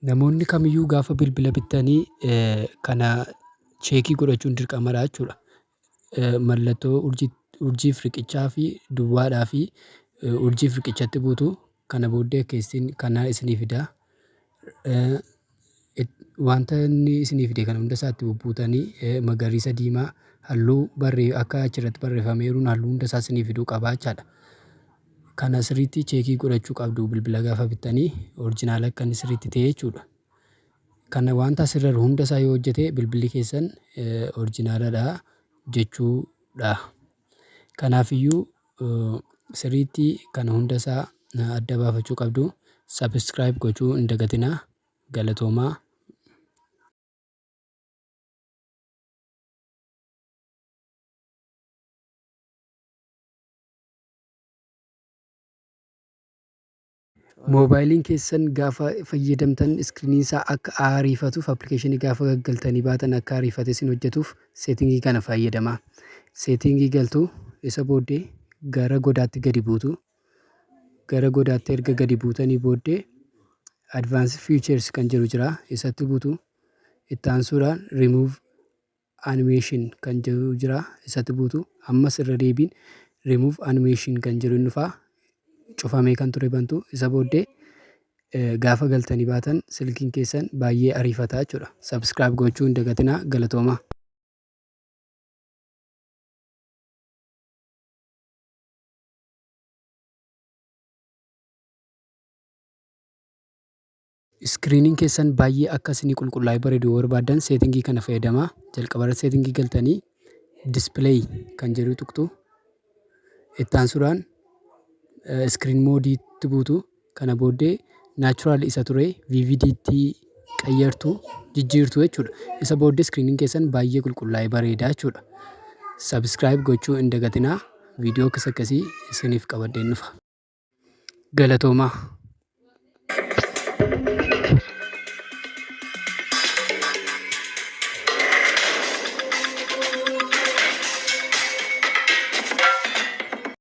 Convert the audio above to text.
Namoonni kamiyyuu gaafa bilbila bitanii kana cheekii godhachuun dirqamadha jechuudha. Mallattoo urjiif riqichaa fi duwwaadhaa fi urjiif riqichatti buutu kana booddee keessin kanaa isinii fidaa. Wanta inni isinii fide kana hunda isaatti bubbuutanii magariisa diimaa halluu akka achirratti barreeffameeruun halluu hunda isaa isinii fiduu qabaa jechaadha. Kana sirriitti cheekii godhachuu qabdu bilbila gaafa bittanii orjinaala akka inni sirriitti ta'e jechuudha. Kana wanta asirra jiru hunda isaa yoo hojjete bilbilli keessan orjinaaladha jechuudha. Kanaafiyyuu sirriitti kana hunda isaa adda baafachuu qabdu. Sabskiraayib gochuu hin dagatinaa. Galatoomaa. Moobaayiliin keessan gaafa fayyadamtan iskiriiniin isaa akka ariifatuuf appilikeeshinii gaafa galtanii baatan akka ariifatee isin hojjetuuf seetingii kana fayyadamaa. Seetingii galtuu isa booddee gara godaatti gadi buutu. Gara godaatti erga gadi buutanii booddee advaansed fiichers kan jedhu jira isatti buutu. Itti aansuudhaan rimuuv animeeshin kan jedhu jira isatti buutu. Ammas irra deebiin rimuuv animeeshin kan jedhu inni dhufaa. Cufamee kan ture bantu isa booddee gaafa galtanii baatan silkiin keessan baay'ee ariifataa jechuudha. Sabskiraayib gochuu hin dagatinaa. Galatoomaa. Iskiriiniin keessan baay'ee akka isinii qulqullaa'ee bareedu yoo barbaaddan seetingii kana fayyadamaa. Jalqaba irratti seetingii galtanii dispileey kan jedhu tuqxu. Itti aansuudhaan iskiriin moodiitti buutu. Kana booddee naachuraal isa ture VVD'tti qayyartu jijjiirtu jechuudha. Isa booddee iskiriiniin keessan baay'ee qulqullaa'ee bareedaa jechuudha. Sabskiraayib gochuu hin dagatinaa. Viidiyoo akkasii isiniif qabadheen dhufa. Galatoomaa.